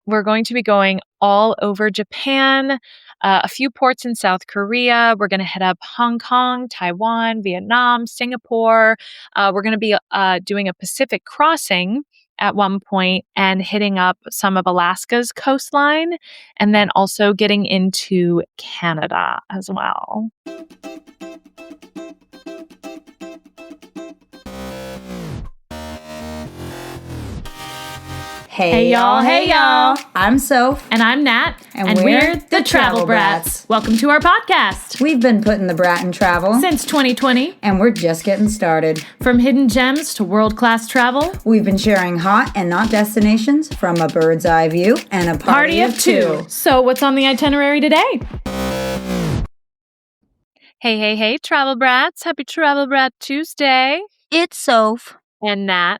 we're going to be going all over Japan, a few ports in South Korea. We're going to head up Hong Kong, Taiwan, Vietnam, Singapore. We're going to be doing a Pacific crossing at one point and hitting up some of Alaska's coastline, and then also getting into Canada as well. Hey y'all. I'm Soph. And I'm Nat. And we're the Travel Brats. Welcome to our podcast. We've been putting the brat in travel since 2020. And we're just getting started. From hidden gems to world-class travel, we've been sharing hot and not destinations from a bird's eye view and a party of two. So what's on the itinerary today? Hey, Travel Brats. Happy Travel Brat Tuesday. It's Soph. And Nat.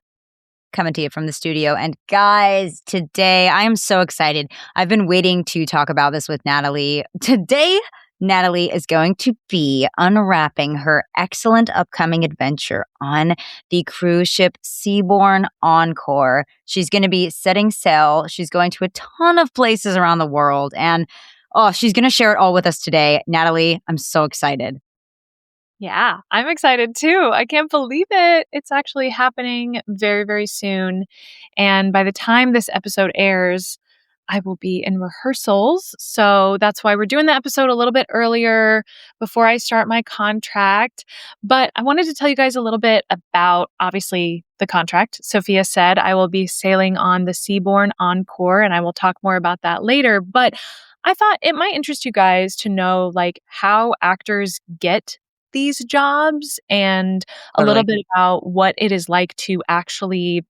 Coming to you from the studio. And guys, today I am so excited. I've been waiting to talk about this with Natalie. Today, Natalie is going to be unwrapping her excellent upcoming adventure on the cruise ship Seabourn Encore. She's going to be setting sail. She's going to a ton of places around the world. And she's going to share it all with us today. Natalie, I'm so excited. Yeah, I'm excited too. I can't believe it. It's actually happening very, very soon. And by the time this episode airs, I will be in rehearsals. So that's why we're doing the episode a little bit earlier before I start my contract. But I wanted to tell you guys a little bit about, obviously, the contract. Sophia said I will be sailing on the Seabourn Encore, and I will talk more about that later. But I thought it might interest you guys to know how actors get these jobs and a little bit about what it is like to actually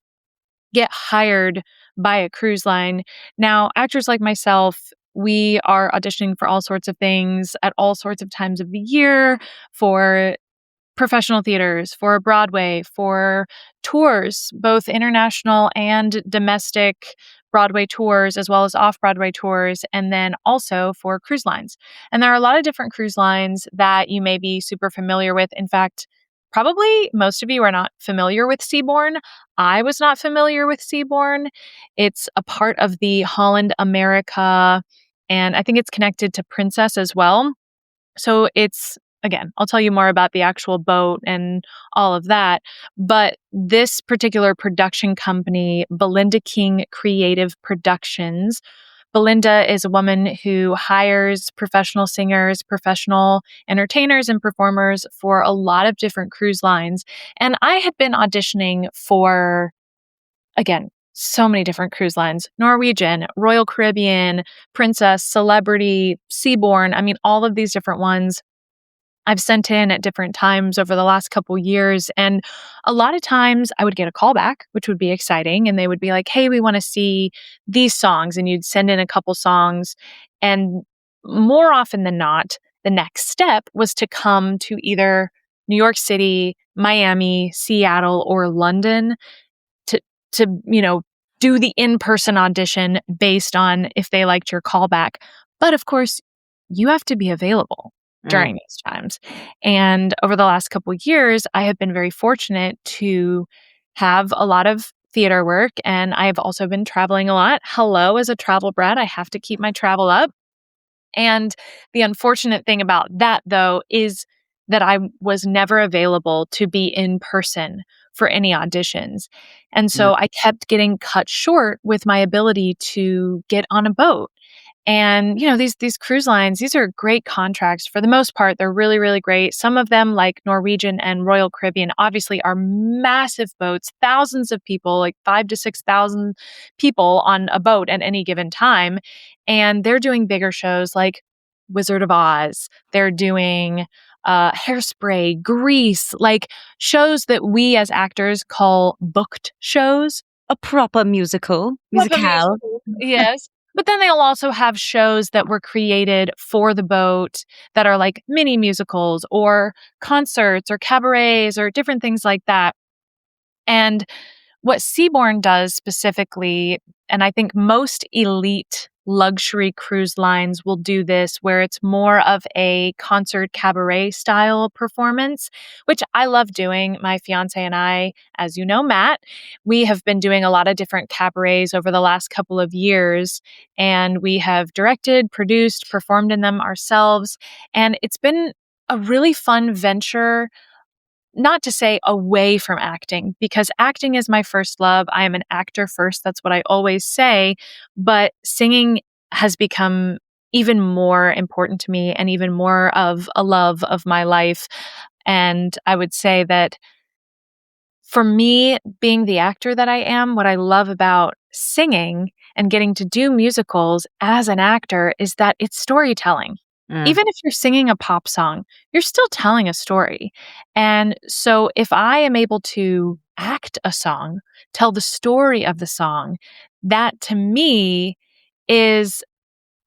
get hired by a cruise line. Now, actors like myself, we are auditioning for all sorts of things at all sorts of times of the year, for professional theaters, for Broadway, for tours, both international and domestic Broadway tours, as well as off-Broadway tours, and then also for cruise lines. And there are a lot of different cruise lines that you may be super familiar with. In fact, probably most of you are not familiar with Seabourn. I was not familiar with Seabourn. It's a part of the Holland America, and I think it's connected to Princess as well. So again, I'll tell you more about the actual boat and all of that. But this particular production company, Belinda King Creative Productions, Belinda is a woman who hires professional singers, professional entertainers, and performers for a lot of different cruise lines. And I had been auditioning for, again, so many different cruise lines: Norwegian, Royal Caribbean, Princess, Celebrity, Seabourn. I mean, all of these different ones I've sent in at different times over the last couple years. And a lot of times I would get a call back, which would be exciting. And they would be like, hey, we want to see these songs. And you'd send in a couple songs. And more often than not, the next step was to come to either New York City, Miami, Seattle, or London to do the in-person audition based on if they liked your callback. But of course, you have to be available during these times. And over the last couple of years, I have been very fortunate to have a lot of theater work, and I have also been traveling a lot. Hello, as a travel brat, I have to keep my travel up. And the unfortunate thing about that, though, is that I was never available to be in person for any auditions. And so I kept getting cut short with my ability to get on a boat. And, these cruise lines, these are great contracts. For the most part, they're really, really great. Some of them, like Norwegian and Royal Caribbean, obviously are massive boats, thousands of people, like 5,000 to 6,000 people on a boat at any given time. And they're doing bigger shows like Wizard of Oz. They're doing Hairspray, Grease, like shows that we as actors call booked shows. A proper musicale. Yes. But then they'll also have shows that were created for the boat that are like mini musicals or concerts or cabarets or different things like that. And what Seabourn does specifically, and I think most elite luxury cruise lines will do this, where it's more of a concert cabaret style performance, which I love doing. My fiance and I, as you know, Matt, we have been doing a lot of different cabarets over the last couple of years, and we have directed, produced, performed in them ourselves. And it's been a really fun venture, not to say away from acting, because acting is my first love. I am an actor first. That's what I always say. But singing has become even more important to me and even more of a love of my life. And I would say that for me, being the actor that I am, what I love about singing and getting to do musicals as an actor is that it's storytelling. Mm. Even if you're singing a pop song, you're still telling a story. And so if I am able to act a song, tell the story of the song, that to me is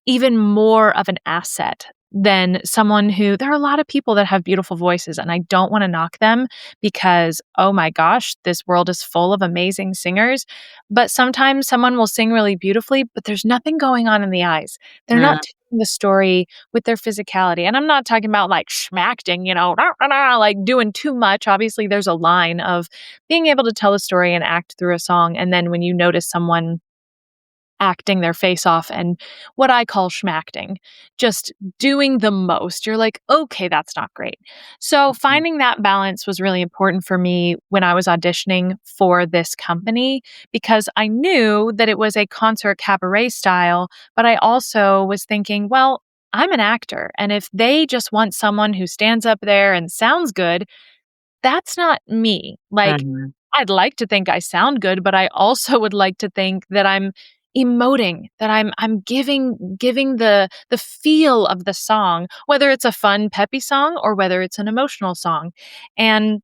even more of an asset than someone who, there are a lot of people that have beautiful voices, and I don't want to knock them because, oh my gosh, this world is full of amazing singers. But sometimes someone will sing really beautifully, but there's nothing going on in the eyes. They're Mm. not telling the story with their physicality. And I'm not talking about like schmacting, like doing too much. Obviously, there's a line of being able to tell a story and act through a song. And then when you notice someone acting their face off and what I call schmacting, just doing the most. You're like, okay, that's not great. So finding that balance was really important for me when I was auditioning for this company, because I knew that it was a concert cabaret style, but I also was thinking, well, I'm an actor. And if they just want someone who stands up there and sounds good, that's not me. Like, Mhm. I'd like to think I sound good, but I also would like to think that I'm emoting, that I'm giving the feel of the song, whether it's a fun, peppy song or whether it's an emotional song. And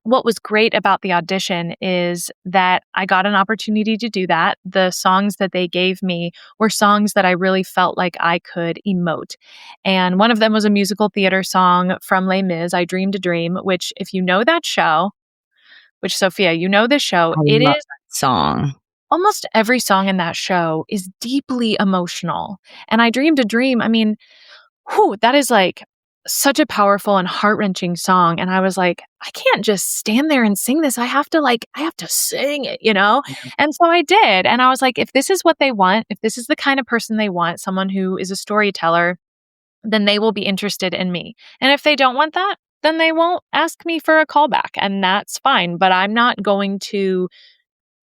what was great about the audition is that I got an opportunity to do that. The songs that they gave me were songs that I really felt like I could emote. And one of them was a musical theater song from Les Mis, I Dreamed a Dream, which, if you know that show, which, Sophia, you know this show, I it love is that song. almost every song in that show is deeply emotional. And I Dreamed a Dream, I mean, whew, that is like such a powerful and heart-wrenching song. And I was like, I can't just stand there and sing this. I have to sing it, you know? And so I did. And I was like, if this is what they want, if this is the kind of person they want, someone who is a storyteller, then they will be interested in me. And if they don't want that, then they won't ask me for a callback. And that's fine. But I'm not going to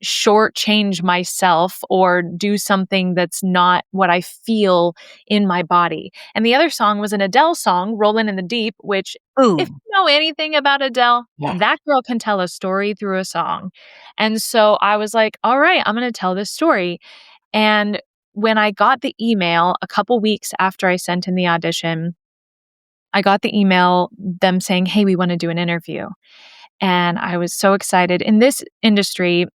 shortchange myself or do something that's not what I feel in my body. And the other song was an Adele song, Rollin' in the Deep, which, if Ooh. you know anything about Adele, Yeah. that girl can tell a story through a song. And so I was like, all right, I'm going to tell this story. And when I got the email a couple weeks after I sent in the audition, I got the email, them saying, hey, we want to do an interview. And I was so excited. In this industry,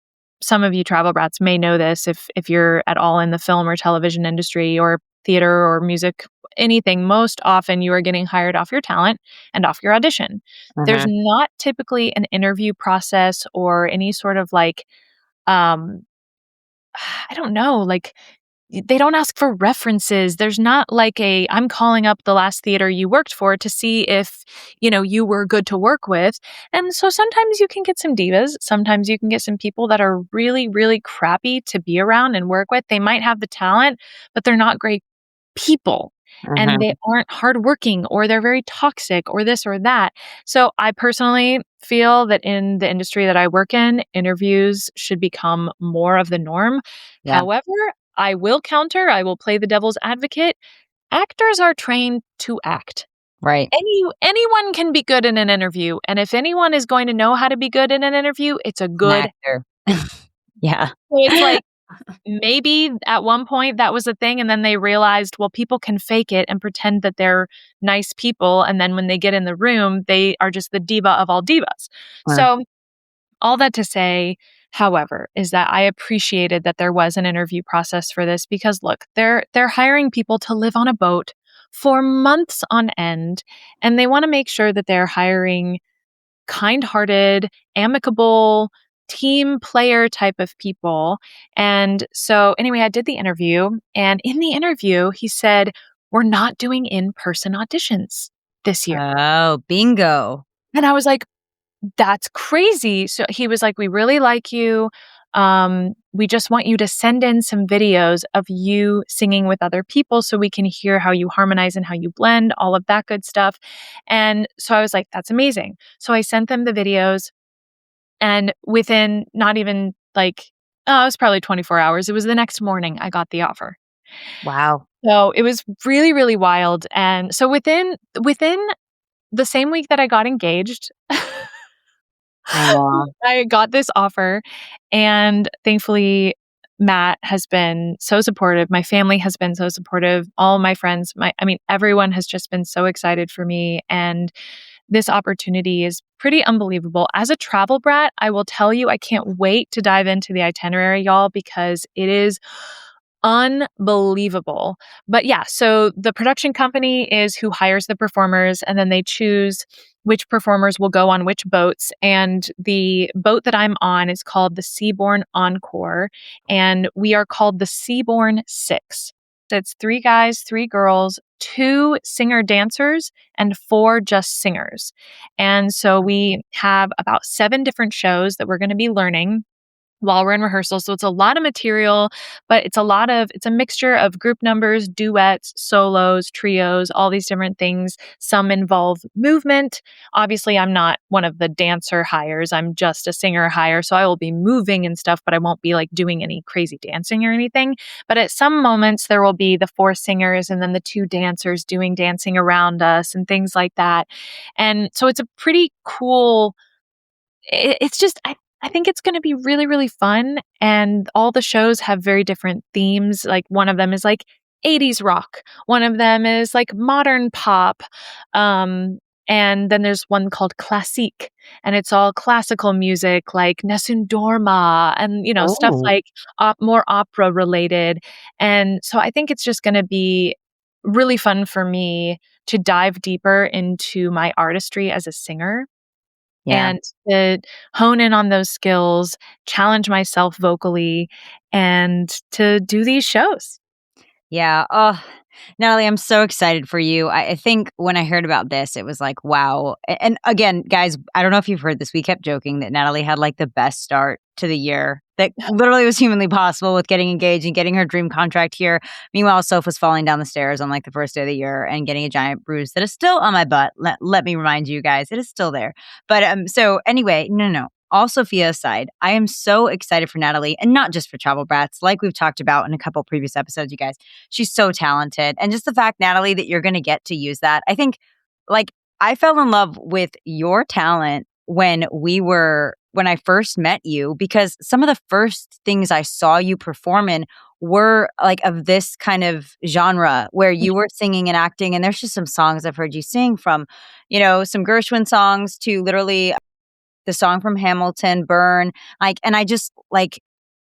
some of you travel brats may know this if you're at all in the film or television industry or theater or music, anything, most often you are getting hired off your talent and off your audition. There's Mhm. not typically an interview process or any sort of like, um, I don't know, like they don't ask for references. There's not like I'm calling up the last theater you worked for to see if, you were good to work with. And so sometimes you can get some divas. Sometimes you can get some people that are really, really crappy to be around and work with. They might have the talent, but they're not great people. And they Mhm. aren't hardworking or they're very toxic or this or that. So I personally feel that in the industry that I work in, interviews should become more of the norm. Yeah. However, I will counter, I will play the devil's advocate. Actors are trained to act. Right. Anyone can be good in an interview. And if anyone is going to know how to be good in an interview, it's a An good. actor. Yeah. So it's like maybe at one point that was a thing. And then they realized, well, people can fake it and pretend that they're nice people. And then when they get in the room, they are just the diva of all divas. Uh, So all that to say, however, is that I appreciated that there was an interview process for this because look, they're hiring people to live on a boat for months on end, and they want to make sure that they're hiring kind-hearted, amicable, team player type of people. And so, anyway, I did the interview. And in the interview, he said, we're not doing in-person auditions this year. Oh, bingo. And I was like, that's crazy. So he was like, we really like you. We just want you to send in some videos of you singing with other people so we can hear how you harmonize and how you blend, all of that good stuff. And so I was like, that's amazing. So I sent them the videos, and within not even like, it was probably 24 hours. It was the next morning I got the offer. Wow. So it was really, really wild. And so within the same week that I got engaged, Aw. I got this offer, and thankfully Matt has been so supportive. My family has been so supportive. All my friends, everyone has just been so excited for me, and this opportunity is pretty unbelievable. As a travel brat, I will tell you, I can't wait to dive into the itinerary, y'all, because it is unbelievable. But yeah, so the production company is who hires the performers, and then they choose which performers will go on which boats. And the boat that I'm on is called the Seabourn Encore, and we are called the Seabourn Six. So it's 3 guys, 3 girls, 2 singer dancers, and 4 just singers. And so we have about 7 different shows that we're going to be learning while we're in rehearsal. So it's a lot of material, but it's a mixture of group numbers, duets, solos, trios, all these different things. Some involve movement. Obviously, I'm not one of the dancer hires. I'm just a singer hire. So I will be moving and stuff, but I won't be like doing any crazy dancing or anything. But at some moments, there will be the 4 singers and then the 2 dancers doing dancing around us and things like that. And so it's a pretty cool it's just I think it's going to be really, really fun. And all the shows have very different themes. Like one of them is like 80s rock. One of them is like modern pop. And then there's one called Classique, and it's all classical music like Nessun Dorma and, stuff Oh. like more opera related. And so I think it's just going to be really fun for me to dive deeper into my artistry as a singer Yeah. and to hone in on those skills, challenge myself vocally, and to do these shows. Yeah. Oh, Natalie, I'm so excited for you. I think when I heard about this, it was like, wow. And again, guys, I don't know if you've heard this. We kept joking that Natalie had like the best start to the year that literally was humanly possible with getting engaged and getting her dream contract here. Meanwhile, Soph was falling down the stairs on like the first day of the year and getting a giant bruise that is still on my butt. Let me remind you guys, it is still there. But so anyway, no. All Sophia aside, I am so excited for Natalie, and not just for Travel Brats, like we've talked about in a couple previous episodes, you guys. She's so talented. And just the fact, Natalie, that you're going to get to use that. I think, like, I fell in love with your talent when I first met you, because some of the first things I saw you perform in were like of this kind of genre where you were singing and acting. And there's just some songs I've heard you sing, from, some Gershwin songs to literally the song from Hamilton, Burn. And I just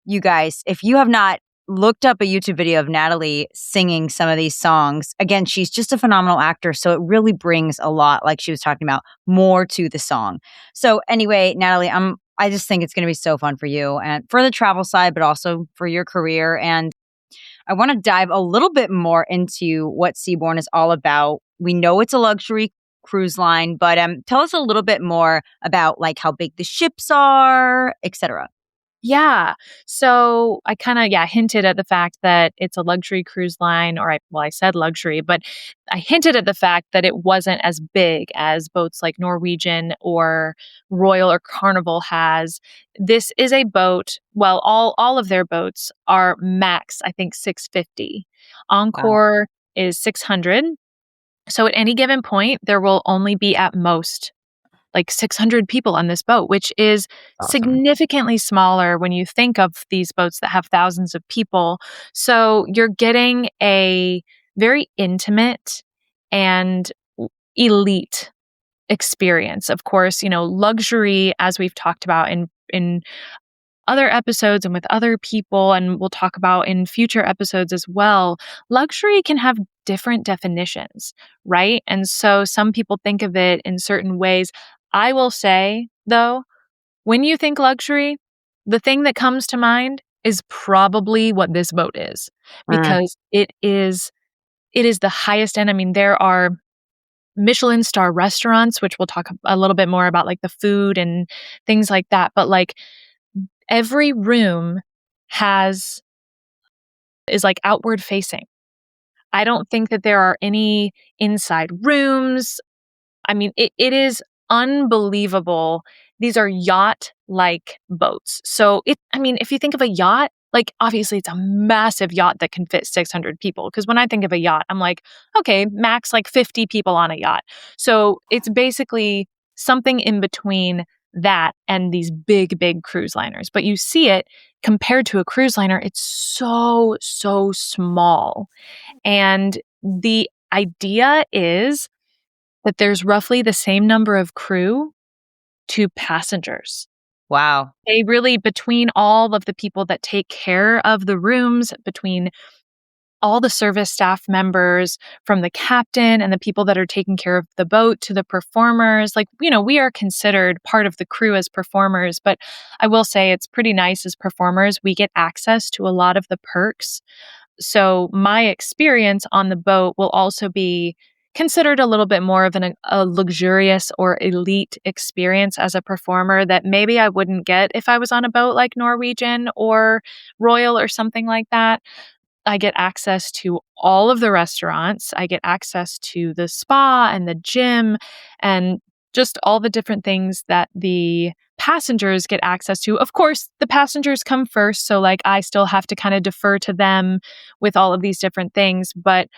you guys, if you have not looked up a YouTube video of Natalie singing some of these songs, again, she's just a phenomenal actor. So it really brings a lot, like she was talking about, more to the song. So anyway, Natalie, I just think it's going to be so fun for you and for the travel side, but also for your career. And I want to dive a little bit more into what Seabourn is all about. We know it's a luxury cruise line, but tell us a little bit more about like how big the ships are, etc. Yeah. So I kind of, hinted at the fact that it's a luxury cruise line, I said luxury, but I hinted at the fact that it wasn't as big as boats like Norwegian or Royal or Carnival has. This is a boat, well, all of their boats are max, I think, 650. Wow. Encore is 600. So at any given point, there will only be at most like 600 people on this boat, which is Awesome. significantly smaller when you think of these boats that have thousands of people. So you're getting a very intimate and elite experience. Of course, luxury, as we've talked about in other episodes and with other people, and we'll talk about in future episodes as well, luxury can have different definitions, right? And so some people think of it in certain ways. I will say, though, when you think luxury, the thing that comes to mind is probably what this boat is, because it is the highest end. I mean, there are Michelin star restaurants, which we'll talk a little bit more about, like the food and things like that. But like every room has is like outward facing. I don't think that there are any inside rooms. I mean, it is unbelievable. These are yacht-like boats. So I mean, if you think of a yacht, like obviously it's a massive yacht that can fit 600 people. Because when I think of a yacht, I'm like, okay, max like 50 people on a yacht. So it's basically something in between that and these big, big cruise liners. But you see it compared to a cruise liner, it's so, so small. And the idea is that there's roughly the same number of crew to passengers. Wow. They really, between all of the people that take care of the rooms, between all the service staff members, from the captain and the people that are taking care of the boat to the performers, like, we are considered part of the crew as performers. But I will say it's pretty nice as performers. We get access to a lot of the perks. So my experience on the boat will also be considered a little bit more of a luxurious or elite experience as a performer that maybe I wouldn't get if I was on a boat like Norwegian or Royal or something like that. I get access to all of the restaurants. I get access to the spa and the gym and just all the different things that the passengers get access to. Of course, the passengers come first. So, like, I still have to kind of defer to them with all of these different things, but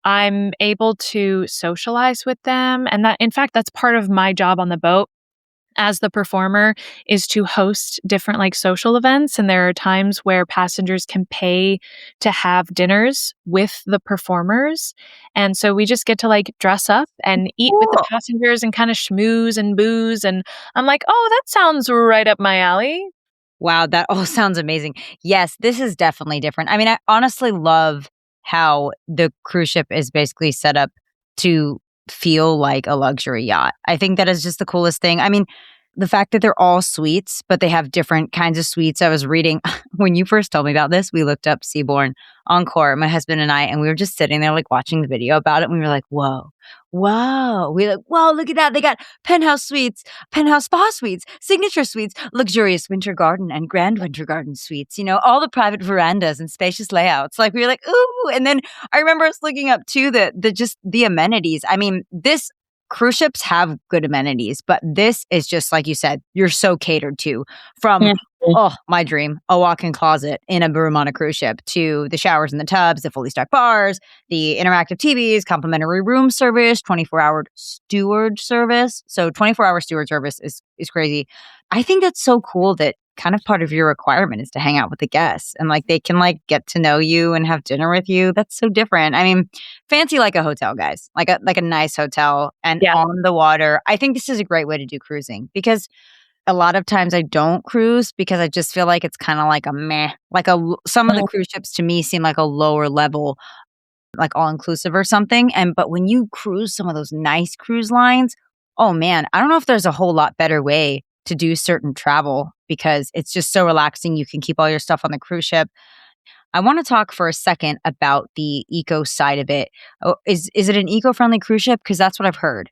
I'm able to socialize with them. And that, in fact, that's part of my job on the boat as the performer is to host different like social events. And there are times where passengers can pay to have dinners with the performers. And so we just get to like dress up and eat with the Cool. passengers and kind of schmooze and booze. And I'm like, oh, that sounds right up my alley. Wow, that all sounds amazing. Yes, this is definitely different. I mean, I honestly love how the cruise ship is basically set up to feel like a luxury yacht. I think that is just the coolest thing. I mean, the fact that they're all suites, but they have different kinds of suites. I was reading when you first told me about this, we looked up Seabourn Encore, my husband and I, and we were just sitting there like watching the video about it. And we were like, whoa, whoa. We like, whoa, look at that. They got penthouse suites, penthouse spa suites, signature suites, luxurious winter garden and grand winter garden suites, all the private verandas and spacious layouts. Like we were like, ooh. And then I remember us looking up too the amenities. I mean, this cruise ships have good amenities, but this is just like you said, you're so catered to from my dream, a walk-in closet in a room on a cruise ship to the showers and the tubs, the fully stocked bars, the interactive TVs, complimentary room service, 24-hour steward service. So 24-hour steward service is crazy. I think that's so cool that kind of part of your requirement is to hang out with the guests and like they can like get to know you and have dinner with you. That's so different. I mean, fancy like a hotel, guys, like a nice hotel and Yeah. on the water. I think this is a great way to do cruising because a lot of times I don't cruise because I just feel like it's kind of like a meh, like some of the cruise ships to me seem like a lower level, like all inclusive or something. But when you cruise some of those nice cruise lines, oh man, I don't know if there's a whole lot better way to do certain travel because it's just so relaxing. You can keep all your stuff on the cruise ship. I want to talk for a second about the eco side of it. Oh, is it an eco-friendly cruise ship? Because that's what I've heard.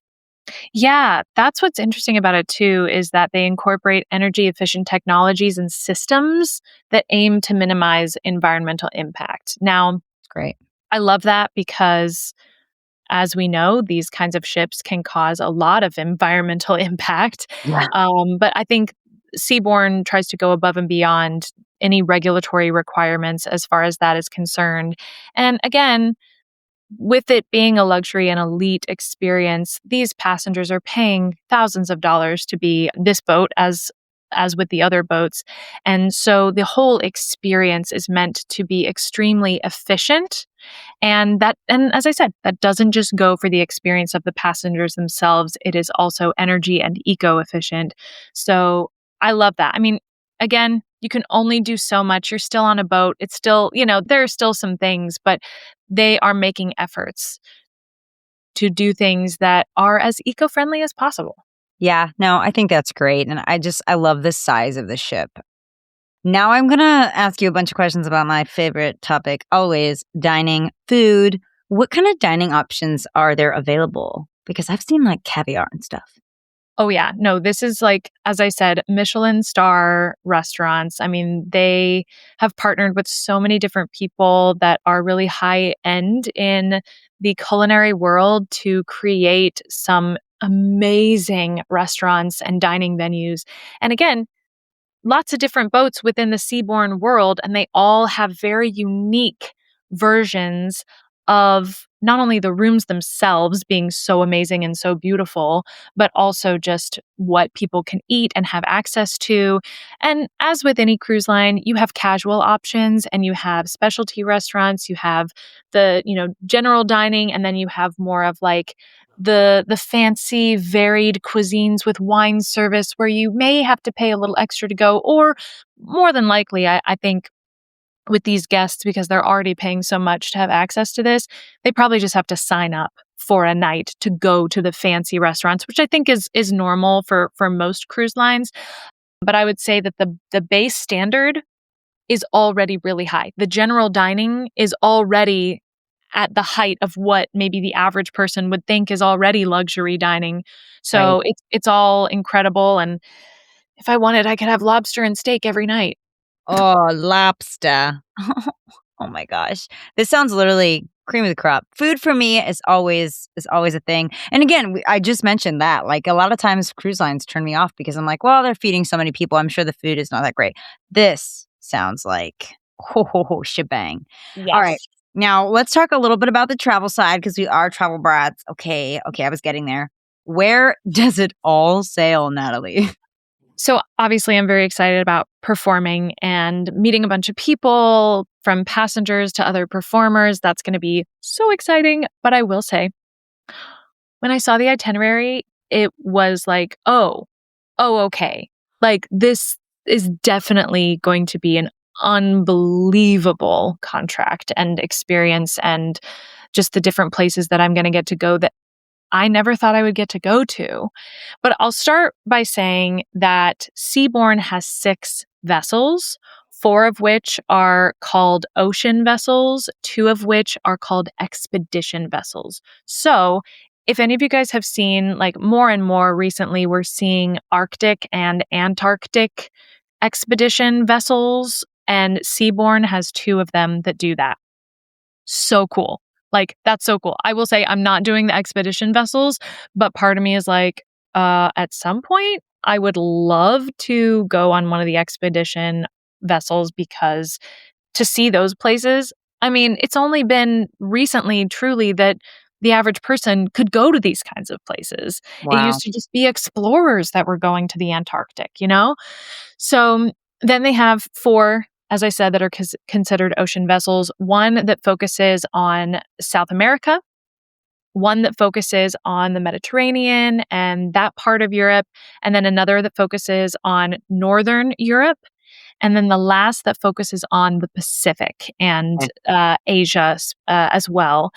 Yeah, that's what's interesting about it too, is that they incorporate energy efficient technologies and systems that aim to minimize environmental impact. Now, It's great. I love that because as we know, these kinds of ships can cause a lot of environmental impact. Yeah. But I think Seabourn tries to go above and beyond any regulatory requirements as far as that is concerned. And again, with it being a luxury and elite experience, these passengers are paying thousands of dollars to be this boat as with the other boats. And so the whole experience is meant to be extremely efficient. And as I said, that doesn't just go for the experience of the passengers themselves. It is also energy and eco efficient. So I love that. I mean, again, you can only do so much. You're still on a boat. It's still, there are still some things, but they are making efforts to do things that are as eco friendly as possible. Yeah, no, I think that's great. And I love the size of the ship. Now I'm going to ask you a bunch of questions about my favorite topic, always dining, food. What kind of dining options are there available? Because I've seen like caviar and stuff. Oh, yeah. No, this is like, as I said, Michelin star restaurants. I mean, they have partnered with so many different people that are really high end in the culinary world to create some amazing restaurants and dining venues. And again, lots of different boats within the seabourn world, and they all have very unique versions of not only the rooms themselves being so amazing and so beautiful, but also just what people can eat and have access to. And as with any cruise line, you have casual options and you have specialty restaurants, you have the, general dining, and then you have more of like the fancy varied cuisines with wine service where you may have to pay a little extra to go, or more than likely, I think with these guests, because they're already paying so much to have access to this, they probably just have to sign up for a night to go to the fancy restaurants, which I think is normal for most cruise lines. But I would say that the base standard is already really high. The general dining is already at the height of what maybe the average person would think is already luxury dining. Right. So it's all incredible. And if I wanted, I could have lobster and steak every night. Oh, lobster. Oh my gosh. This sounds literally cream of the crop. Food for me is always a thing. And again, I just mentioned that. Like a lot of times cruise lines turn me off because I'm like, well, they're feeding so many people. I'm sure the food is not that great. This sounds like shebang. All right. Yes. Now let's talk a little bit about the travel side because we are travel brats. Okay, I was getting there. Where does it all sail, Natalie? So obviously, I'm very excited about performing and meeting a bunch of people, from passengers to other performers. That's going to be so exciting. But I will say, when I saw the itinerary, it was like, okay. Like, this is definitely going to be an unbelievable contract and experience, and just the different places that I'm going to get to go that I never thought I would get to go to. But I'll start by saying that Seabourn has 6 vessels, 4 of which are called ocean vessels, 2 of which are called expedition vessels. So if any of you guys have seen, like, more and more recently, we're seeing Arctic and Antarctic expedition vessels, and Seabourn has 2 of them that do that. So cool. Like, that's so cool. I will say I'm not doing the expedition vessels, but part of me is like, at some point, I would love to go on one of the expedition vessels, because to see those places, I mean, it's only been recently, truly, that the average person could go to these kinds of places. It Wow. used to just be explorers that were going to the Antarctic, you know? So then they have 4, as I said, that are considered ocean vessels. One that focuses on South America, one that focuses on the Mediterranean and that part of Europe, and then another that focuses on Northern Europe, and then the last that focuses on the Pacific and Asia as well.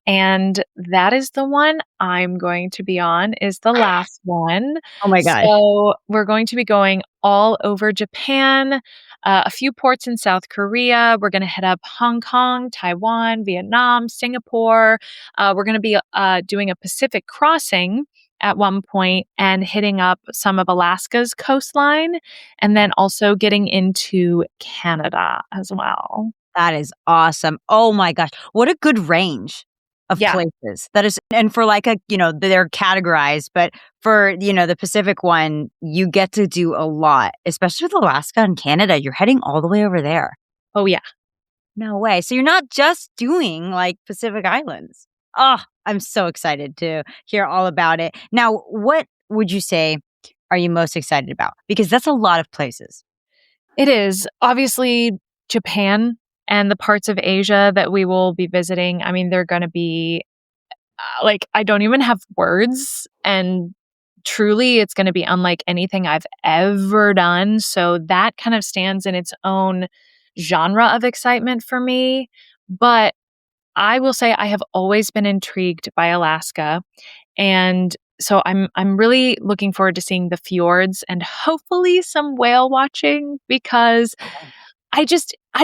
And that is the one I'm going to be on, is the last one. Oh my gosh. So we're going to be going all over Japan, a few ports in South Korea. We're going to hit up Hong Kong, Taiwan, Vietnam, Singapore. We're going to be doing a Pacific crossing at one point and hitting up some of Alaska's coastline, and then also getting into Canada as well. That is awesome. Oh my gosh. What a good range of Yeah. places. That is, and for like they're categorized, but for, the Pacific one, you get to do a lot, especially with Alaska and Canada. You're heading all the way over there. Oh, yeah. No way. So you're not just doing like Pacific Islands. Oh, I'm so excited to hear all about it. Now, what would you say are you most excited about? Because that's a lot of places. It is. Obviously, Japan and the parts of Asia that we will be visiting. I mean, they're going to be like, I don't even have words. And truly, it's going to be unlike anything I've ever done. So that kind of stands in its own genre of excitement for me. But I will say I have always been intrigued by Alaska. And so I'm really looking forward to seeing the fjords and hopefully some whale watching because I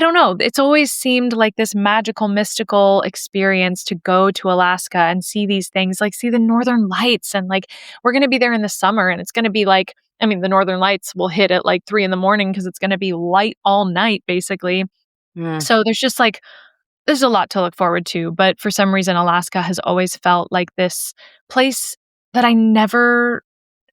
don't know. It's always seemed like this magical, mystical experience to go to Alaska and see these things, like see the northern lights. And like, we're going to be there in the summer and it's going to be like, I mean, the northern lights will hit at like 3 in the morning because it's going to be light all night, basically. Mm, So there's just like, there's a lot to look forward to. But for some reason, Alaska has always felt like this place that I never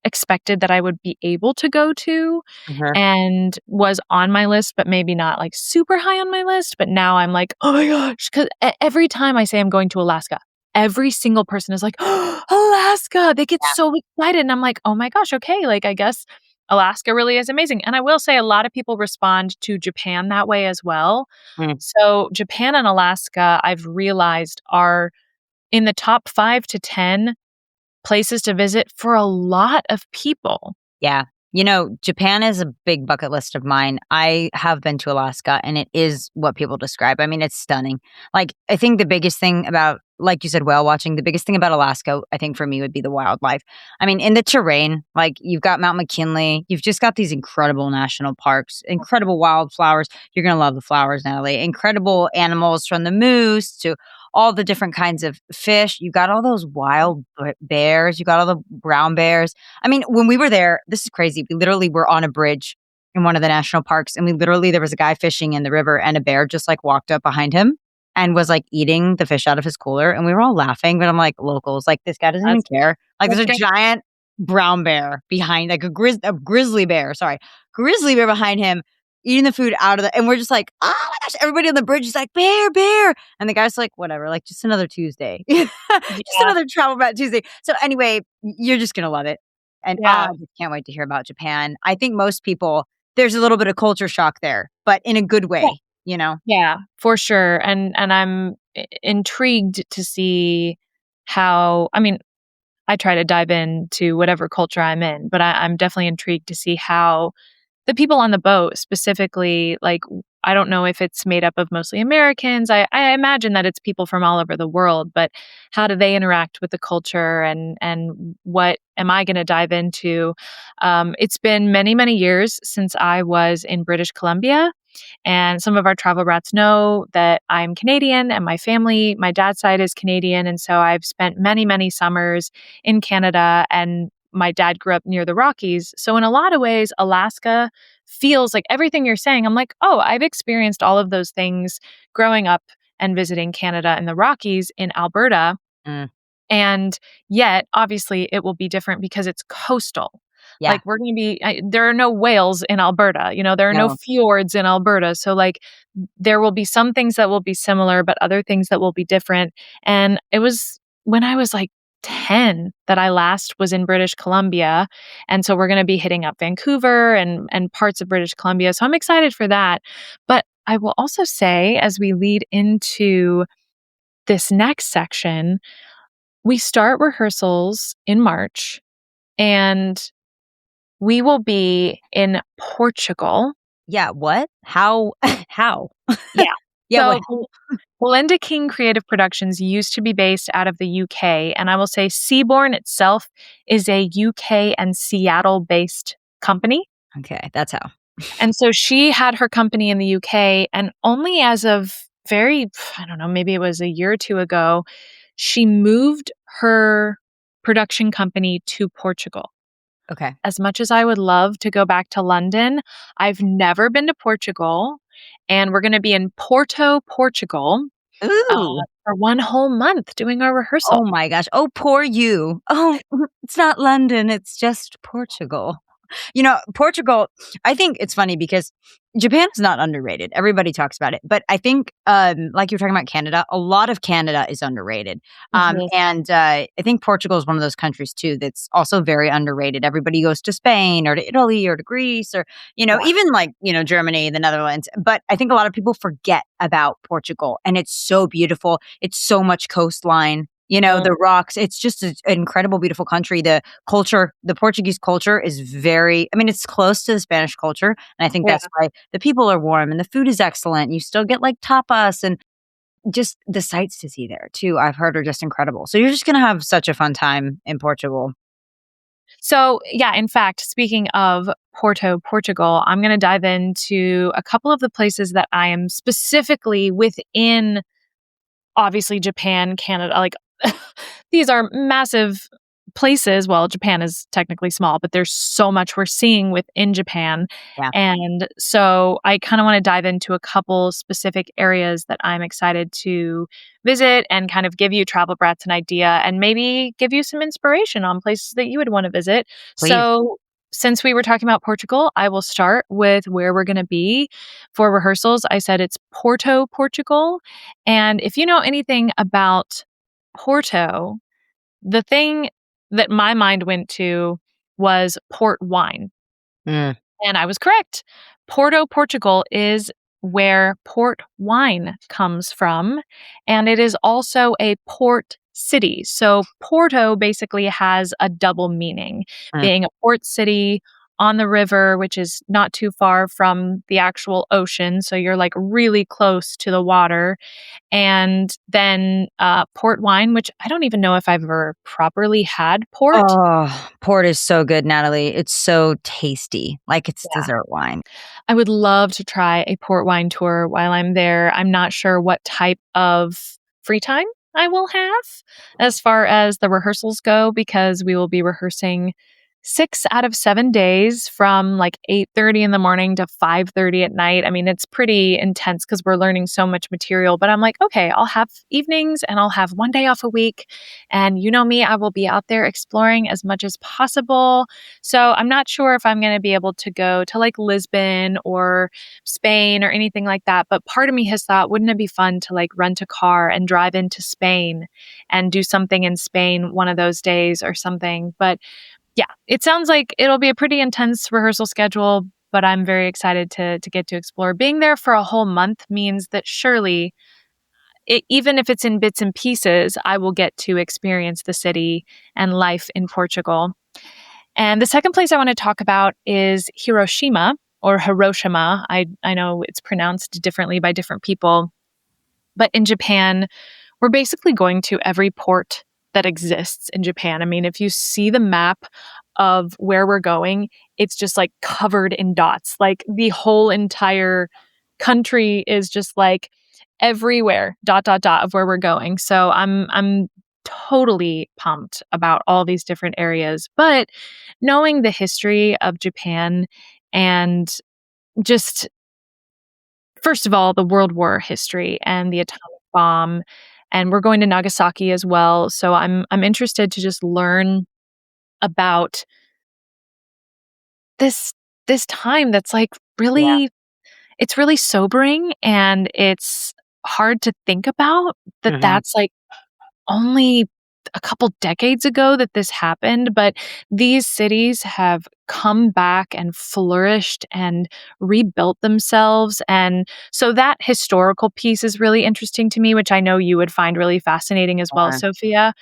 expected that I would be able to go to uh-huh. and was on my list, but maybe not like super high on my list. But now I'm like, oh my gosh. Because every time I say I'm going to Alaska, every single person is like, oh, Alaska. They get so excited. And I'm like, oh my gosh, okay. Like, I guess Alaska really is amazing. And I will say a lot of people respond to Japan that way as well. Mm. So, Japan and Alaska, I've realized are in the top 5 to 10 places to visit for a lot of people. Yeah. Japan is a big bucket list of mine. I have been to Alaska and it is what people describe. I mean, it's stunning. Like, I think the biggest thing about, like you said, whale watching, the biggest thing about Alaska, I think for me would be the wildlife. I mean, in the terrain, like you've got Mount McKinley, you've just got these incredible national parks, incredible wildflowers. You're going to love the flowers, Natalie. Incredible animals from the moose to all the different kinds of fish. You got all those wild bears. You got all the brown bears. I mean, when we were there, this is crazy. We literally were on a bridge in one of the national parks, and there was a guy fishing in the river, and a bear just like walked up behind him and was like eating the fish out of his cooler. And we were all laughing, but I'm like, locals, like this guy doesn't even That's care. Like there's that's a great. giant brown bear behind, like a grizzly bear, grizzly bear behind him eating the food out of the, and we're just like, oh my gosh, everybody on the bridge is like, bear, bear. And the guy's like, whatever, like just another Tuesday, just Yeah. another travel brat Tuesday. So anyway, you're just going to love it. And I Yeah. just can't wait to hear about Japan. I think most people, there's a little bit of culture shock there, but in a good Yeah. way, you know? Yeah, for sure. And I'm intrigued to see how, I mean, I try to dive into whatever culture I'm in, but I'm definitely intrigued to see how the people on the boat specifically, like, I don't know if it's made up of mostly Americans. I imagine that it's people from all over the world, but how do they interact with the culture and what am I going to dive into? It's been many, many years since I was in British Columbia. And some of our travel brats know that I'm Canadian and my family, my dad's side is Canadian. And so I've spent many, many summers in Canada and my dad grew up near the Rockies. So in a lot of ways, Alaska feels like everything you're saying. I'm like, oh, I've experienced all of those things growing up and visiting Canada and the Rockies in Alberta. Mm, And yet, obviously, it will be different because it's coastal. yeah, Like, we're going to be, there are no whales in Alberta. There are no no, fjords in Alberta. So, like, there will be some things that will be similar, but other things that will be different. And it was when I was like 10 that I last was in British Columbia. And so we're going to be hitting up Vancouver and parts of British Columbia. So I'm excited for that. But I will also say, as we lead into this next section, we start rehearsals in March and we will be in Portugal. yeah. What? How? How? Yeah. Yeah. What? So Belinda King Creative Productions used to be based out of the UK. And I will say Seabourn itself is a UK and Seattle based company. Okay, that's how. And so she had her company in the UK. And only as of I don't know, maybe it was a year or two ago, she moved her production company to Portugal. Okay. As much as I would love to go back to London, I've never been to Portugal. And we're going to be in Porto, Portugal uh, Ooh. for one whole month doing our rehearsal. Oh my gosh. Oh, poor you. Oh, it's not London. It's just Portugal. Portugal, I think it's funny because Japan is not underrated. Everybody talks about it. But I think, like you were talking about Canada, a lot of Canada is underrated. Mhm. And I think Portugal is one of those countries, too, that's also very underrated. Everybody goes to Spain or to Italy or to Greece or, Yeah. even like, Germany, the Netherlands. But I think a lot of people forget about Portugal. And it's so beautiful. It's so much coastline. Mm. The rocks. It's just an incredible, beautiful country. The culture, the Portuguese culture is it's close to the Spanish culture. And I think Yeah. that's why the people are warm and the food is excellent. You still get like tapas and just the sights to see there too, I've heard are just incredible. So you're just going to have such a fun time in Portugal. So, yeah, in fact, speaking of Porto, Portugal, I'm going to dive into a couple of the places that I am specifically within, obviously, Japan, Canada. Like, these are massive places. Well, Japan is technically small, but there's so much we're seeing within Japan. Yeah, And so I kind of want to dive into a couple specific areas that I'm excited to visit and kind of give you Travel Brats an idea and maybe give you some inspiration on places that you would want to visit. please. So since we were talking about Portugal, I will start with where we're going to be for rehearsals. I said it's Porto, Portugal. And if you know anything about Porto, the thing that my mind went to was port wine. Mm, And I was correct. Porto, Portugal is where port wine comes from. And it is also a port city. So Porto basically has a double meaning, mm. being a port city on the river, which is not too far from the actual ocean. So you're like really close to the water. And then port wine, which I don't even know if I've ever properly had port. Oh, port is so good, Natalie. It's so tasty. Like it's Yeah. dessert wine. I would love to try a port wine tour while I'm there. I'm not sure what type of free time I will have as far as the rehearsals go because we will be rehearsing 6 out of 7 days from like 8:30 in the morning to 5:30 at night. I mean, it's pretty intense because we're learning so much material, but I'm like, okay, I'll have evenings and I'll have one day off a week. And you know me, I will be out there exploring as much as possible. So I'm not sure if I'm going to be able to go to like Lisbon or Spain or anything like that. But part of me has thought, wouldn't it be fun to like rent a car and drive into Spain and do something in Spain one of those days or something? But yeah, it sounds like it'll be a pretty intense rehearsal schedule, but I'm very excited to get to explore. Being there for a whole month means that surely, even if it's in bits and pieces, I will get to experience the city and life in Portugal. And the second place I want to talk about is Hiroshima or Hiroshima. I know it's pronounced differently by different people, but in Japan, we're basically going to every port that exists in Japan. I mean, if you see the map of where we're going, it's just like covered in dots. Like the whole entire country is just like everywhere, dot dot dot of where we're going. So I'm totally pumped about all these different areas. But knowing the history of Japan and just first of all, the World War history and the atomic bomb, and we're going to Nagasaki as well. So I'm interested to just learn about this this time that's like Yeah. really it's really sobering and it's hard to think about that Hmm. that's like only a couple decades ago that this happened, but these cities have come back and flourished and rebuilt themselves. And so that historical piece is really interesting to me, which I know you would find really fascinating as well, Sophia.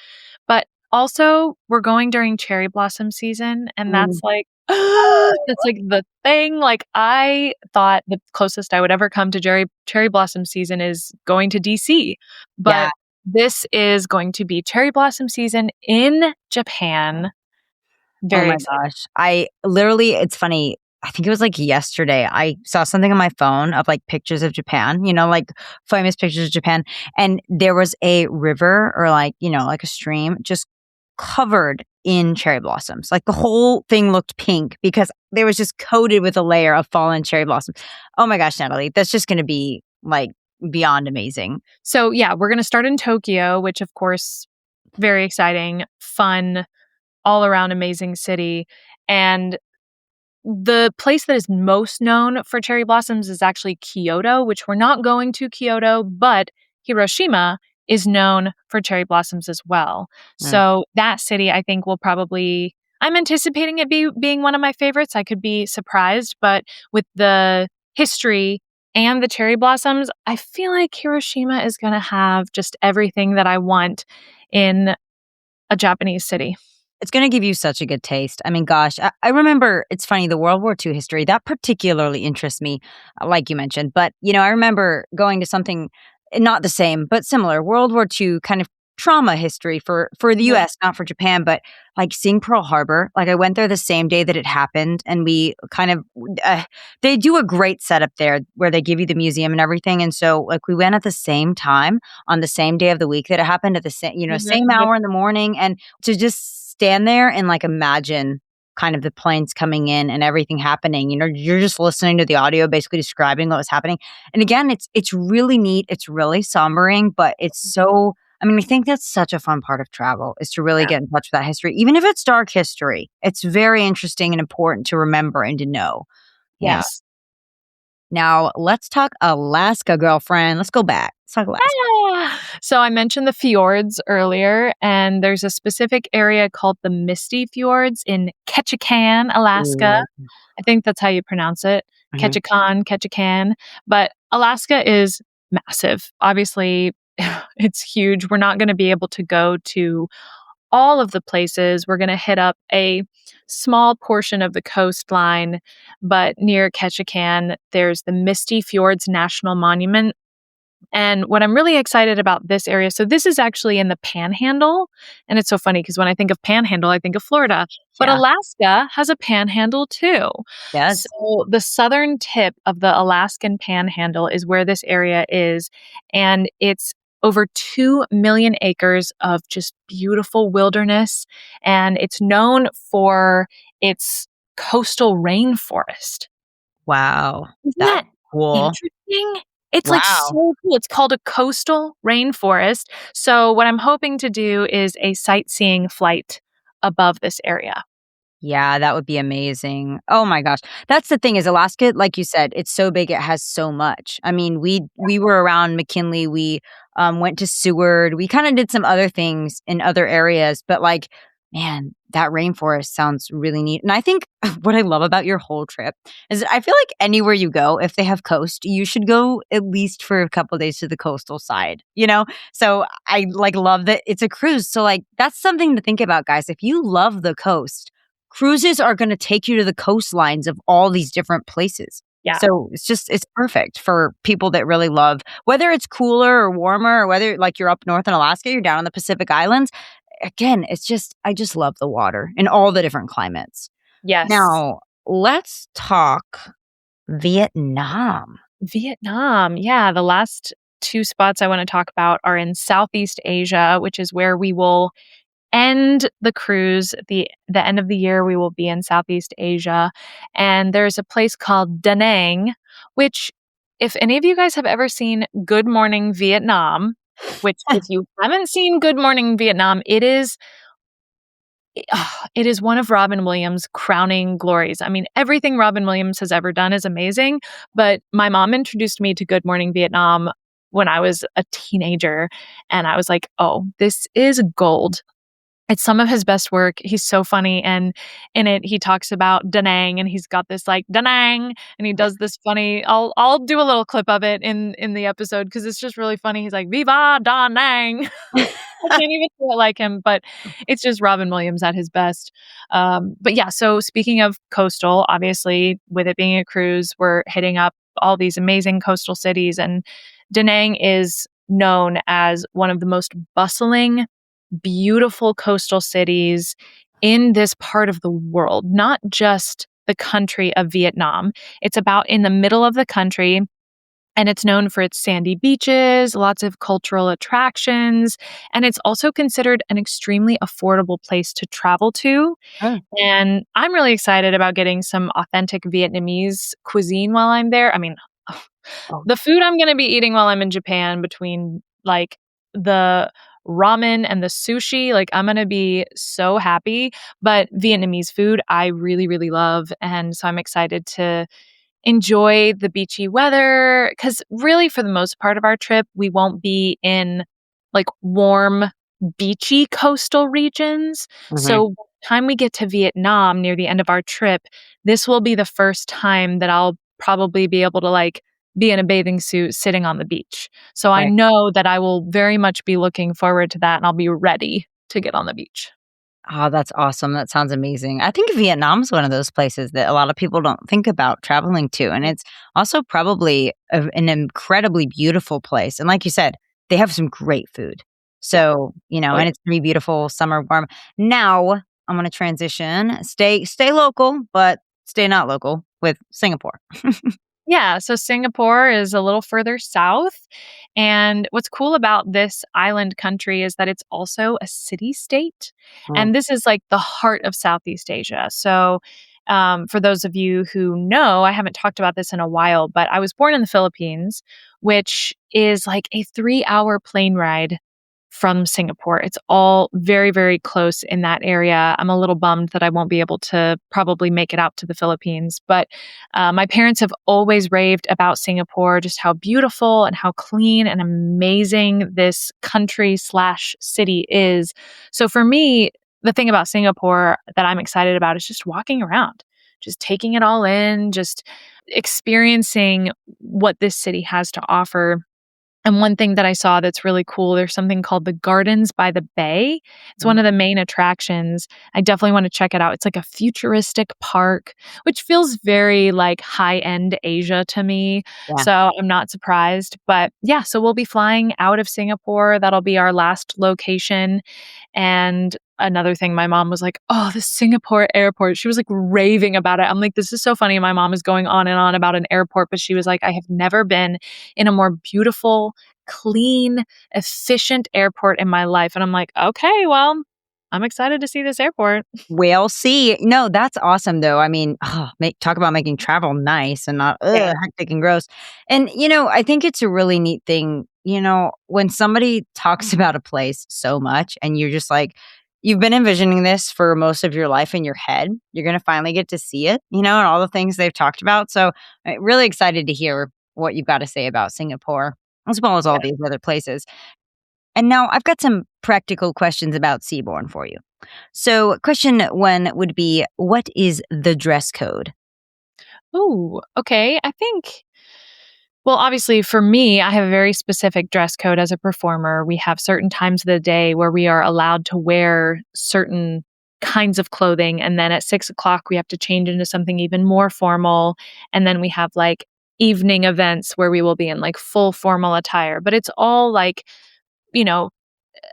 But also, we're going during cherry blossom season, and that's Mm. like that's like the thing. Like I thought the closest I would ever come to cherry blossom season is going to DC, Yeah. but this is going to be cherry blossom season in Japan. Oh Very my excited. gosh. I literally, it's funny. I think it was like yesterday. I saw something on my phone of like pictures of Japan, like famous pictures of Japan. And there was a river or like, like a stream just covered in cherry blossoms. Like the whole thing looked pink because they was just coated with a layer of fallen cherry blossoms. Oh my gosh, Natalie, that's just going to be like beyond amazing. So yeah, we're going to start in Tokyo, which of course, very exciting, fun, all around amazing city. And the place that is most known for cherry blossoms is actually Kyoto, which we're not going to Kyoto, but Hiroshima is known for cherry blossoms as well. Mm. So that city, I think, will probably. I'm anticipating it being one of my favorites. I could be surprised, but with the history and the cherry blossoms, I feel like Hiroshima is going to have just everything that I want in a Japanese city. It's gonna give you such a good taste. I mean, gosh, I remember it's funny, the World War II history, that particularly interests me, like you mentioned. But, I remember going to something not the same, but similar. World War II kind of trauma history for the Yeah. US, not for Japan, but like seeing Pearl Harbor, like I went there the same day that it happened, and we kind of they do a great setup there where they give you the museum and everything, and so like we went at the same time on the same day of the week that it happened at the same same Mhm. hour in the morning, and to just stand there and like imagine kind of the planes coming in and everything happening. You're just listening to the audio basically describing what was happening. And again, it's really neat. It's really sombering, but it's so I mean, I think that's such a fun part of travel is to really Yeah. get in touch with that history. Even if it's dark history, it's very interesting and important to remember and to know. Yeah. Yes. Now let's talk Alaska, girlfriend. Let's go back. Let's talk Alaska. So I mentioned the fjords earlier, and there's a specific area called the Misty Fjords in Ketchikan, Alaska. Ooh. I think that's how you pronounce it. Mhm. Ketchikan. But Alaska is massive. Obviously, it's huge. We're not going to be able to go to all of the places. We're going to hit up a small portion of the coastline, but near Ketchikan, there's the Misty Fjords National Monument. And what I'm really excited about this area, so this is actually in the Panhandle. And it's so funny because when I think of Panhandle, I think of Florida. But Yeah. Alaska has a panhandle too. Yes. So the southern tip of the Alaskan Panhandle is where this area is. And it's over 2 million acres of just beautiful wilderness. And it's known for its coastal rainforest. Wow. Isn't That's that cool. interesting? It's like so Wow. cool. It's called a coastal rainforest. So what I'm hoping to do is a sightseeing flight above this area. Yeah, that would be amazing. Oh my gosh. That's the thing is Alaska, like you said, it's so big, it has so much. I mean, we were around McKinley, we went to Seward, we kind of did some other things in other areas, but like, man, that rainforest sounds really neat. And I think what I love about your whole trip is that I feel like anywhere you go, if they have coast, you should go at least for a couple days to the coastal side, you know? So I like love that it's a cruise. So like that's something to think about, guys. If you love the coast, cruises are going to take you to the coastlines of all these different places. Yeah. So it's perfect for people that really love whether it's cooler or warmer or whether like you're up north in Alaska, you're down on the Pacific Islands. Again, I just love the water in all the different climates. Yes. Now, let's talk Vietnam. Vietnam. Yeah. The last two spots I want to talk about are in Southeast Asia, which is where we will end the cruise. The end of the year, we will be in Southeast Asia. And there's a place called Da Nang, which, if any of you guys have ever seen Good Morning Vietnam, which if you haven't seen Good Morning Vietnam, it is one of Robin Williams' crowning glories. I mean, everything Robin Williams has ever done is amazing, but my mom introduced me to Good Morning Vietnam when I was a teenager, and I was like, "Oh, this is gold." It's some of his best work. He's so funny, and in it, he talks about Da Nang, and he's got this like Da Nang, and he does this funny. I'll do a little clip of it in the episode because it's just really funny. He's like Viva Da Nang. I can't even do it like him, but it's just Robin Williams at his best. But yeah, so speaking of coastal, obviously with it being a cruise, we're hitting up all these amazing coastal cities, and Da Nang is known as one of the most bustling, beautiful coastal cities in this part of the world, not just the country of Vietnam. It's about in the middle of the country. And it's known for its sandy beaches, lots of cultural attractions, and it's also considered an extremely affordable place to travel to. Oh, And I'm really excited about getting some authentic Vietnamese cuisine while I'm there. I mean, oh, the food I'm going to be eating while I'm in Japan between like the ramen and the sushi, like I'm going to be so happy. But Vietnamese food, I really, really love. And so I'm excited to enjoy the beachy weather because really for the most part of our trip we won't be in like warm beachy coastal regions. mhm. So by the time we get to Vietnam near the end of our trip, this will be the first time that I'll probably be able to like be in a bathing suit sitting on the beach. So I Right. know that I will very much be looking forward to that and I'll be ready to get on the beach. Oh, that's awesome. That sounds amazing. I think Vietnam's one of those places that a lot of people don't think about traveling to. And it's also probably an incredibly beautiful place. And like you said, they have some great food. Yeah. So, Oh, and yeah. it's gonna be beautiful, summer warm. Now, I'm gonna transition, stay local, but stay not local with Singapore. Yeah, so Singapore is a little further south. And what's cool about this island country is that it's also a city state. Mm. And this is like the heart of Southeast Asia. So, for those of you who know, I haven't talked about this in a while, but I was born in the Philippines, which is like a 3-hour plane ride from Singapore. It's all very, very close in that area. I'm a little bummed that I won't be able to probably make it out to the Philippines, but my parents have always raved about Singapore, just how beautiful and how clean and amazing this country slash city is. So for me, the thing about Singapore that I'm excited about is just walking around, just taking it all in, just experiencing what this city has to offer. And one thing that I saw that's really cool, there's something called the Gardens by the Bay. It's one Mm. of the main attractions. I definitely want to check it out. It's like a futuristic park, which feels very like high-end Asia to me. Yeah. So I'm not surprised. But yeah, so we'll be flying out of Singapore. That'll be our last location. And another thing, my mom was like, "Oh, the Singapore airport." She was like raving about it. I'm like, "This is so funny." My mom is going on and on about an airport, but she was like, "I have never been in a more beautiful, clean, efficient airport in my life." And I'm like, "Okay, well, I'm excited to see this airport." We'll see. No, that's awesome though. I mean, talk about making travel nice and not Yeah. hectic and gross. And I think it's a really neat thing. When somebody talks about a place so much, and you're just like, you've been envisioning this for most of your life in your head. You're gonna finally get to see it. And all the things they've talked about. So, I'm really excited to hear what you've got to say about Singapore, as well as all Yeah. these other places. And now I've got some practical questions about Seabourn for you. So, question one would be, what is the dress code? Ooh, okay. I think, well, obviously for me, I have a very specific dress code as a performer. We have certain times of the day where we are allowed to wear certain kinds of clothing. And then at 6 o'clock, we have to change into something even more formal. And then we have like evening events where we will be in like full formal attire. But it's all like, you know,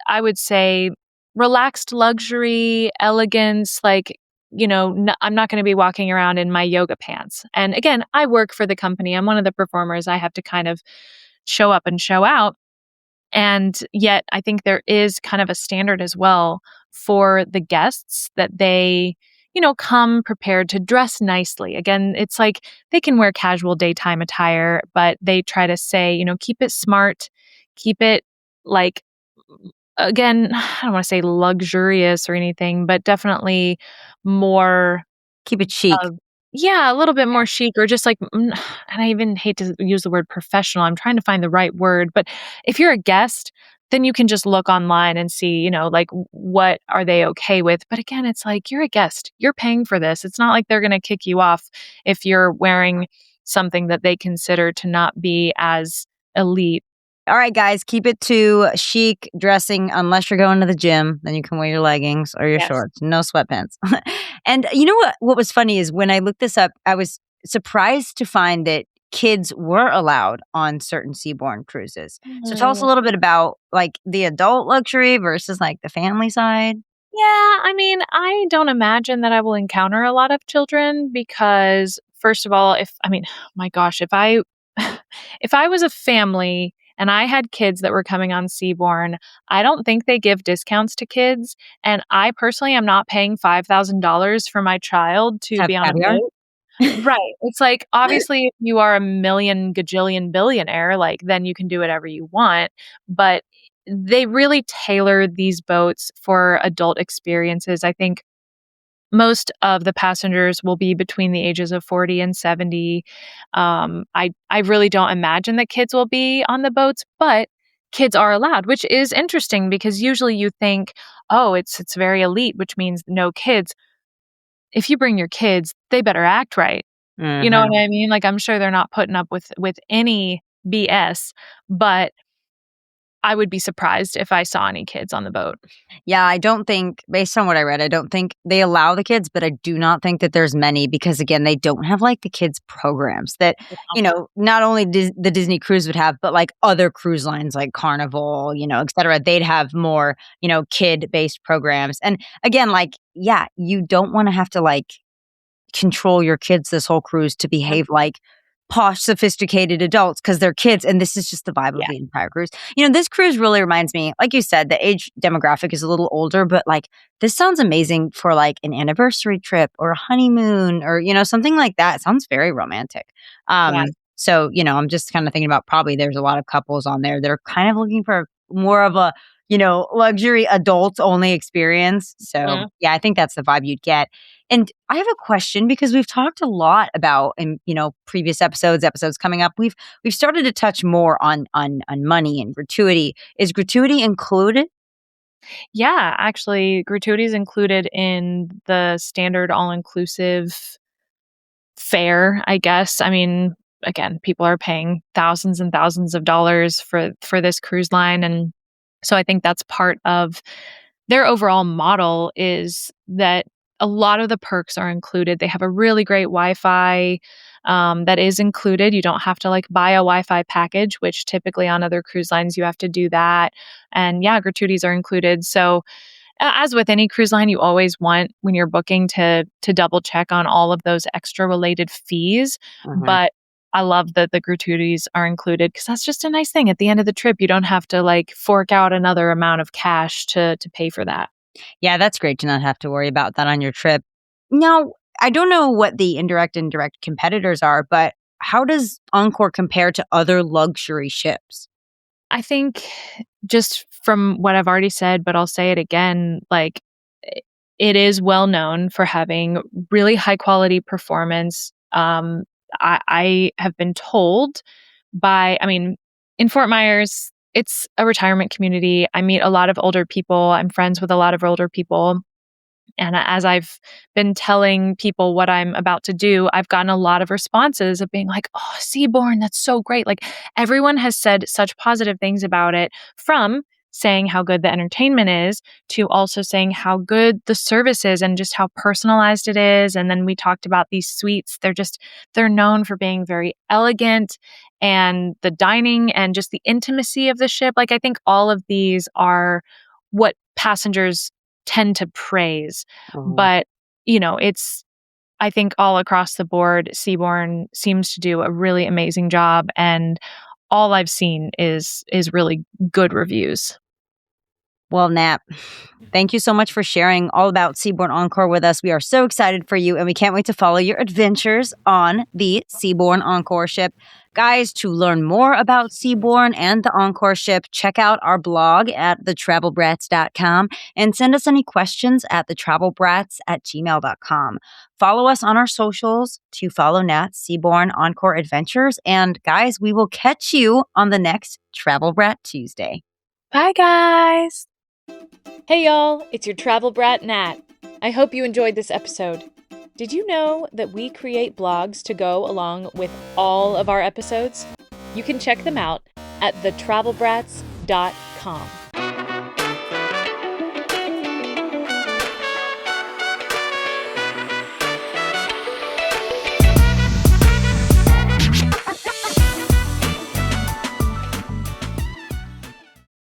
I would say relaxed luxury, elegance, like, I'm not going to be walking around in my yoga pants. And again, I work for the company. I'm one of the performers. I have to kind of show up and show out. And yet, I think there is kind of a standard as well for the guests that they, come prepared to dress nicely. Again, it's like they can wear casual daytime attire, but they try to say, keep it smart, keep it like, again, I don't want to say luxurious or anything, but definitely more Keep it chic. of, yeah, a little bit more chic or just like, and I even hate to use the word professional. I'm trying to find the right word, but if you're a guest, then you can just look online and see, like what are they okay with. But again, it's like you're a guest, you're paying for this. It's not like they're going to kick you off if you're wearing something that they consider to not be as elite. All right, guys, keep it to chic dressing unless you're going to the gym. Then you can wear your leggings or your Yes. shorts, no sweatpants. And you know what was funny is when I looked this up, I was surprised to find that kids were allowed on certain Seabourn cruises. So tell us a little bit about like the adult luxury versus like the family side. Yeah, I mean, I don't imagine that I will encounter a lot of children because first of all, my gosh, if I if I was a family and I had kids that were coming on Seabourn, I don't think they give discounts to kids, and I personally am not paying $5,000 for my child to Have be on a caviar. boat. Right. It's like, obviously, if you are a million gajillion billionaire, like, then you can do whatever you want. But they really tailor these boats for adult experiences. I think most of the passengers will be between the ages of 40 and 70. I really don't imagine that kids will be on the boats, but kids are allowed, which is interesting because usually you think, oh, it's very elite, which means no kids. If you bring your kids, they better act right. You know Hmm. what I mean? Like, I'm sure they're not putting up with any BS, but I would be surprised if I saw any kids on the boat. Yeah, I don't think, based on what I read, I don't think they allow the kids, but I do not think that there's many because, again, they don't have like the kids' programs that, not only the Disney cruise would have, but like other cruise lines like Carnival, et cetera. They'd have more, kid based programs. And again, like, yeah, you don't want to have to like control your kids this whole cruise to behave like posh, sophisticated adults because they're kids. And this is just the vibe of the entire cruise. This cruise really reminds me, like you said, the age demographic is a little older, but like this sounds amazing for like an anniversary trip or a honeymoon or, something like that. It sounds very romantic. Yeah. So, I'm just kind of thinking about probably there's a lot of couples on there that are kind of looking for more of a, luxury adults only experience. So yeah, I think that's the vibe you'd get. And I have a question because we've talked a lot about in, previous episodes coming up. We've started to touch more on money and gratuity. Is gratuity included? Yeah, actually gratuity is included in the standard all-inclusive fare, I guess. I mean, again, people are paying thousands and thousands of dollars for this cruise line, and so I think that's part of their overall model is that a lot of the perks are included. They have a really great Wi-Fi that is included. You don't have to like buy a Wi-Fi package, which typically on other cruise lines you have to do that. And yeah, gratuities are included. So as with any cruise line, you always want when you're booking to double check on all of those extra related fees. But I love that the gratuities are included because that's just a nice thing. At the end of the trip, you don't have to like fork out another amount of cash to pay for that. Yeah, that's great to not have to worry about that on your trip. Now, I don't know what the indirect and direct competitors are, but how does Encore compare to other luxury ships? I think just from what I've already said, but I'll say it again, like it is well known for having really high quality performance. I have been told in Fort Myers, it's a retirement community. I meet a lot of older people. I'm friends with a lot of older people. And as I've been telling people what I'm about to do, I've gotten a lot of responses of being like, oh, Seabourn, that's so great. Like everyone has said such positive things about it, from saying how good the entertainment is to also saying how good the service is and just how personalized it is. And then we talked about these suites. They're known for being very elegant, and the dining and just the intimacy of the ship. Like I think all of these are what passengers tend to praise. But, it's, I think all across the board, Seabourn seems to do a really amazing job. And all I've seen is really good reviews. Well, Nat, thank you so much for sharing all about Seabourn Encore with us. We are so excited for you, and we can't wait to follow your adventures on the Seabourn Encore ship. Guys, to learn more about Seabourn and the Encore ship, check out our blog at thetravelbrats.com and send us any questions at thetravelbrats@gmail.com. Follow us on our socials to follow Nat's Seabourn Encore adventures. And guys, we will catch you on the next Travel Brat Tuesday. Bye, guys. Hey, y'all. It's your Travel Brat, Nat. I hope you enjoyed this episode. Did you know that we create blogs to go along with all of our episodes? You can check them out at thetravelbrats.com.